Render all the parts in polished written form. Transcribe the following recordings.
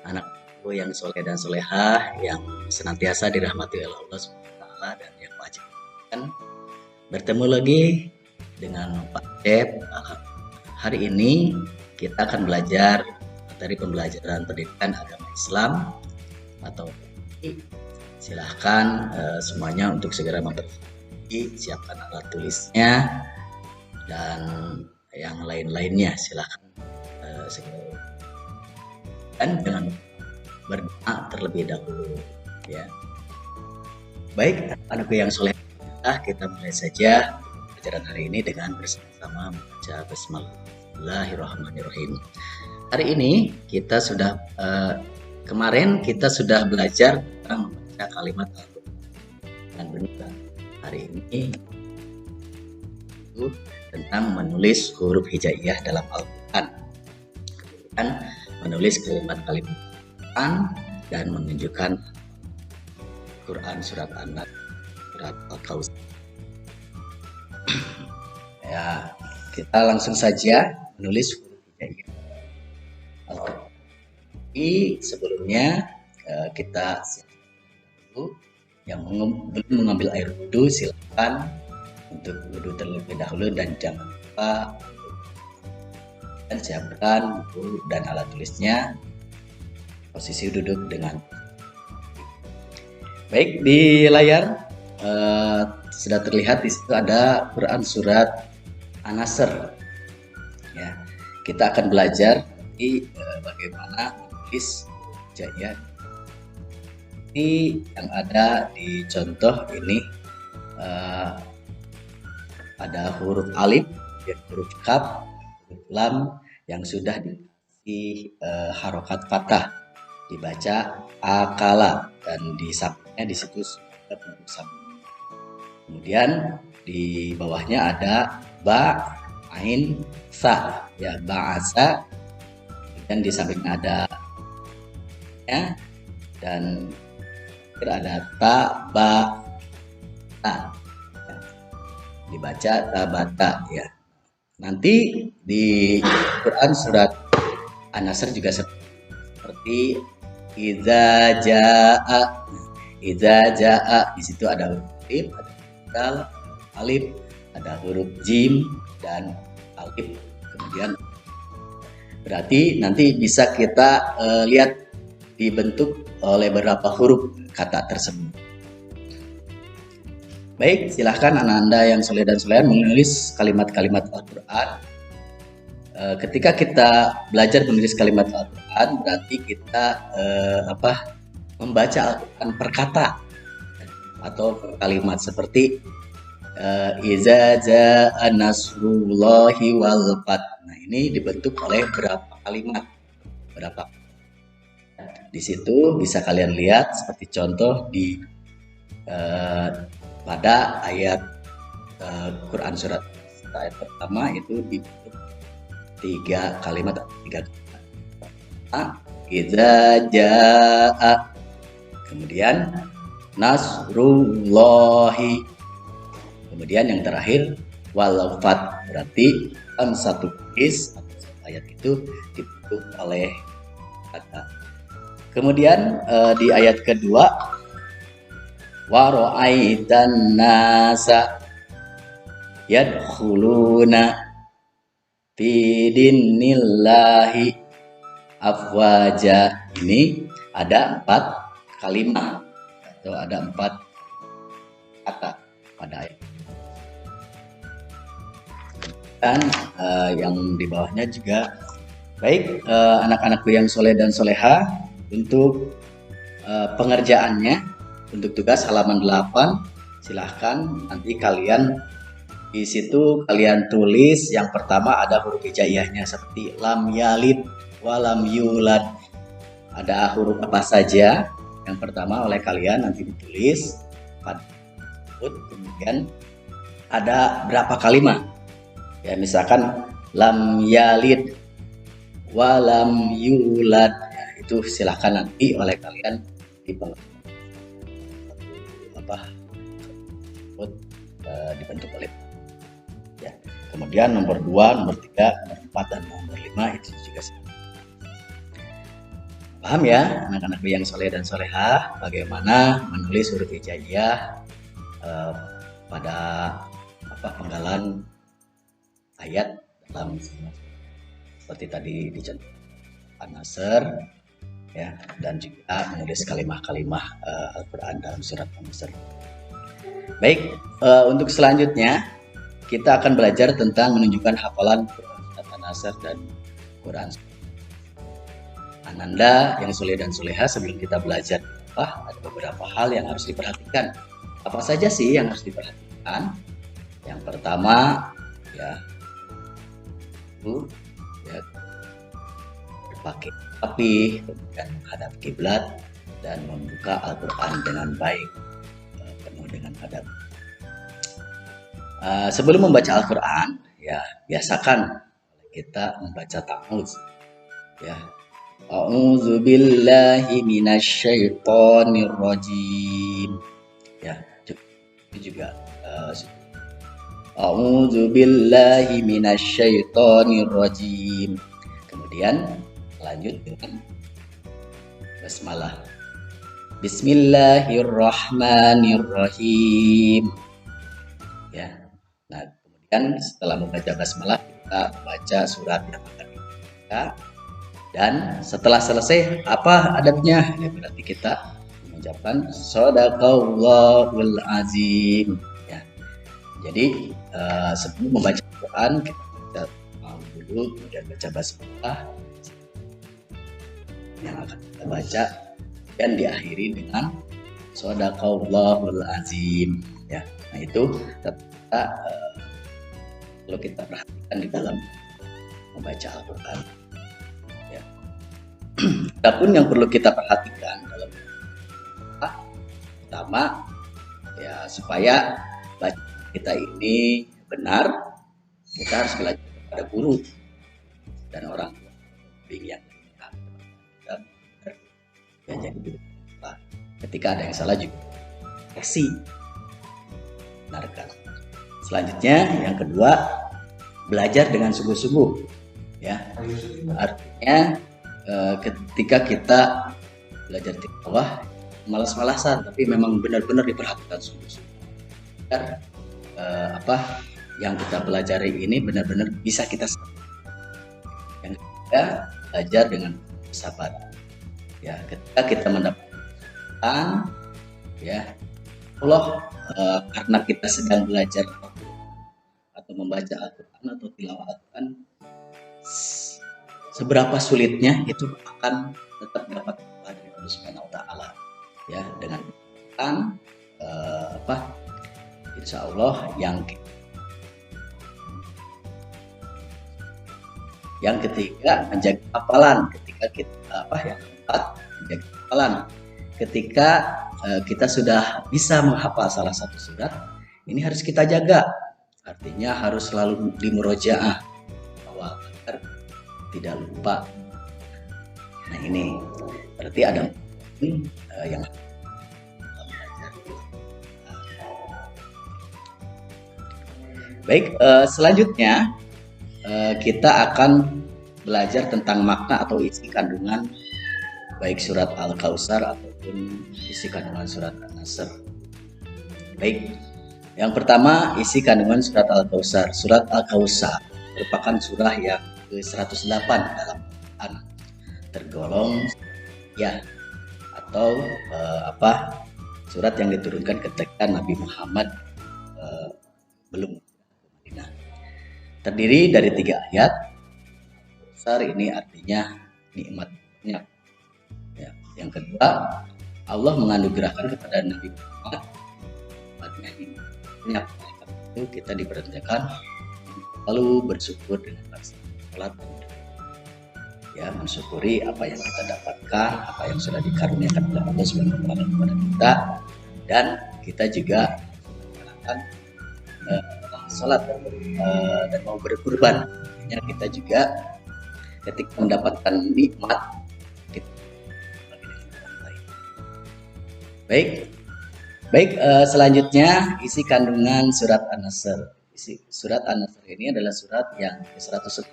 anakku yang soleh dan solehah yang senantiasa dirahmati oleh Allah SWT dan yang wajib kan bertemu lagi dengan Pak Dep. Hari ini kita akan belajar dari pembelajaran pendidikan agama Islam atau silahkan semuanya untuk segera memperbaiki, siapkan alat tulisnya dan yang lain-lainnya, silahkan segera dan jangan berdoa terlebih dahulu ya. Baik, anakku yang soleh, kita mulai saja pelajaran hari ini dengan bersama-sama membaca Bismillahirrahmanirrahim. Hari ini kita sudah kemarin kita sudah belajar tentang membaca kalimat Al-Quran dan benar. Hari ini itu tentang menulis huruf hijaiyah dalam Al-Quran. Kemudian menulis kalimat-kalimat Al-Quran dan menunjukkan Quran surat An-Nas, surat Al-Kautsar. Ya, kita langsung saja menulis huruf hijaiyah. Sebelumnya kita dulu yang belum mengambil air wudhu silakan untuk wudhu terlebih dahulu dan jangan lupa dan siapkan buku dan alat tulisnya, posisi duduk dengan baik. Di layar sudah terlihat di situ ada Quran surat An-Nasr ya. Kita akan belajar bagaimana menulis hijaiyah. Ini yang ada di contoh ini ada huruf alif, huruf kaf, huruf lam yang sudah dikasih harokat fathah, dibaca akala dan di sampingnya di situ sudah bentuk sambung. Kemudian di bawahnya ada ba, ain, sa ya, ba'asa. Dan di sampingnya ada ya, dan ada ta, ba, ta ya. Dibaca tabata ya. Nanti di Quran surat An-Nasr juga seperti idza jaa. Idza jaa, di situ ada huruf alif, ada dal, alif, ada huruf jim dan alif. Kemudian berarti nanti bisa kita lihat dibentuk oleh beberapa huruf kata tersebut. Baik, silahkan anak Anda yang soleh dan solehan menulis kalimat-kalimat Al-Quran. Ketika kita belajar menulis kalimat Al-Quran, berarti kita membaca Al-Quran per kata atau per kalimat seperti iza ja'a nasrullahi wal fath. Nah, ini dibentuk oleh berapa kalimat, berapa. Di situ bisa kalian lihat seperti contoh di pada ayat Quran surat ayat pertama itu dibentuk tiga kalimat. Iza ja'a, kemudian nasrullahi, kemudian yang terakhir wal fath. Berarti dalam satu hadis ayat itu dibentuk oleh kata. Kemudian di ayat kedua wa ra'aitan nasa yadkhuluna fi dinillahi afwaja. Ini ada 4 kalimat atau ada 4 kata pada ayat. Dan yang di bawahnya juga baik. Anak-anakku yang soleh dan soleha, untuk pengerjaannya untuk tugas halaman 8 silahkan nanti kalian di situ kalian tulis yang pertama ada huruf hijaiyahnya seperti lam yalid wa lam yulad. Ada huruf apa saja yang pertama oleh kalian nanti ditulis pada kemudian ada berapa kalimat ya, misalkan lam yalid wa lam yulad ya, itu silahkan nanti oleh kalian dibentuk oleh ya. Kemudian nomor 2, nomor 3, nomor 4 dan nomor 5 itu juga Paham ya anak-anakku yang soleh dan soleha bagaimana menulis huruf hijaiyah pada penggalan ayat dalam seperti tadi dicontohkan An-Nasr ya, dan juga menulis kalimah-kalimah Al-Quran dalam surat An-Nasr. Baik, untuk selanjutnya kita akan belajar tentang menunjukkan hafalan surat An-Nasr dan Quran. Ananda yang soleh dan soleha, sebelum kita belajar ada beberapa hal yang harus diperhatikan. Apa saja sih yang harus diperhatikan? Yang pertama ya berpakaian rapi, kemudian menghadap kiblat dan membuka Al-Quran dengan baik, penuh dengan adab. Sebelum membaca Al-Quran, ya biasakan kita membaca ta'awudz. Ya, a'udzu billahi minasyaitonir rajim. Ya, itu juga a'udzu billahi minasyaitonir rajim. Kemudian lanjut dengan basmalah. Bismillahirrahmanirrahim. Ya. Nah, kemudian setelah membaca basmalah kita baca surat yang akan dibaca. Dan setelah selesai apa adabnya? Ya, berarti kita mengucapkan shadaqallahul azim. Ya. Jadi sebelum membaca Quran kita baca dulu, kemudian baca basmalah yang akan kita baca dan diakhiri dengan shadaqallahul azim. Ya. Nah, itu kita kalau kita perhatikan di dalam membaca Al-Quran. Adapun yang perlu kita perhatikan dalam pertama ya, supaya baca kita ini benar, kita harus belajar kepada guru dan orang yang ya, jadi ketika ada yang salah juga kasih benarkan. Selanjutnya yang kedua, belajar dengan sungguh-sungguh ya, artinya ketika kita belajar tilawah malas-malasan, tapi memang benar-benar diperhatikan sungguh-sungguh agar yang kita pelajari ini benar-benar bisa kita yang kita belajar dengan sabar ya. Ketika kita mendapatkan ya Allah karena kita sedang belajar atau membaca Al-Quran atau tilawah Al-Quran, seberapa sulitnya itu akan tetap dapat dari Allah Subhanahu wa taala ya, dengan insya Allah yang ketiga menjaga hafalan. Ketika kita yang keempat menjaga hafalan. Ketika kita sudah bisa menghafal salah satu surat, ini harus kita jaga, artinya harus selalu dimurojaah awal agar tidak lupa. Nah, ini berarti ada yang baik. Selanjutnya kita akan belajar tentang makna atau isi kandungan baik surat Al-Kautsar ataupun isi kandungan surat An-Nasr. Baik, yang pertama isi kandungan surat Al-Kautsar. Surat Al-Kautsar merupakan surah yang ke-108 dalam Al-Quran, tergolong ya atau surat yang diturunkan ketika Nabi Muhammad belum ke Madinah. Terdiri dari 3 ayat. Besar ini artinya nikmatnya. Ya. Yang kedua, Allah menganugerahkan kepada Nabi Muhammad nikmatnya. Itu kita diperintahkan lalu bersyukur dengan salat ya, mensyukuri apa yang kita dapatkan, apa yang sudah dikaruniakan oleh Allah Subhanahu wa taala kepada kita, dan kita juga melakukan salat dan mau berkurban. Ya, kita juga ketika mendapatkan nikmat kita baik. Selanjutnya isi kandungan surat An-Nasr. Surat An-Nasr ini adalah surat yang ke-110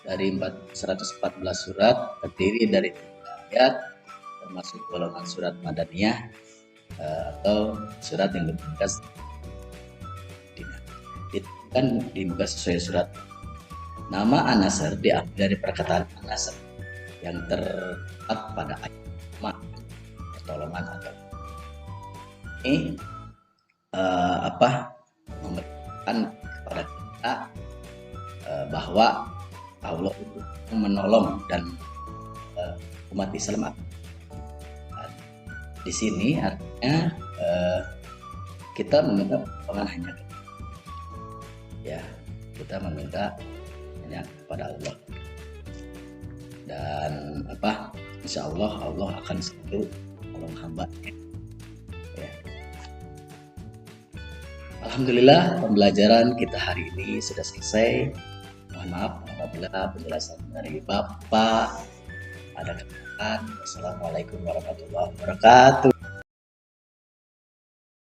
dari 114 surat, terdiri dari 3 ayat termasuk golongan surat Madaniyah atau surat yang diturunkan kan di muka sesuai surat. Nama An-Nasr diambil dari perkataan An-Nasr yang terdapat pada ayat pertolongan atau ini memberikan kepada kita bahwa Allah itu menolong dan umat Islam. Di sini artinya kita meminta pertolongan hanya kita meminta hanya kepada Allah, dan insya Allah akan selalu menolong hamba-Nya. Alhamdulillah, pembelajaran kita hari ini sudah selesai. Mohon maaf apabila penjelasan dari Bapak ada kesalahan. Wassalamualaikum warahmatullahi wabarakatuh.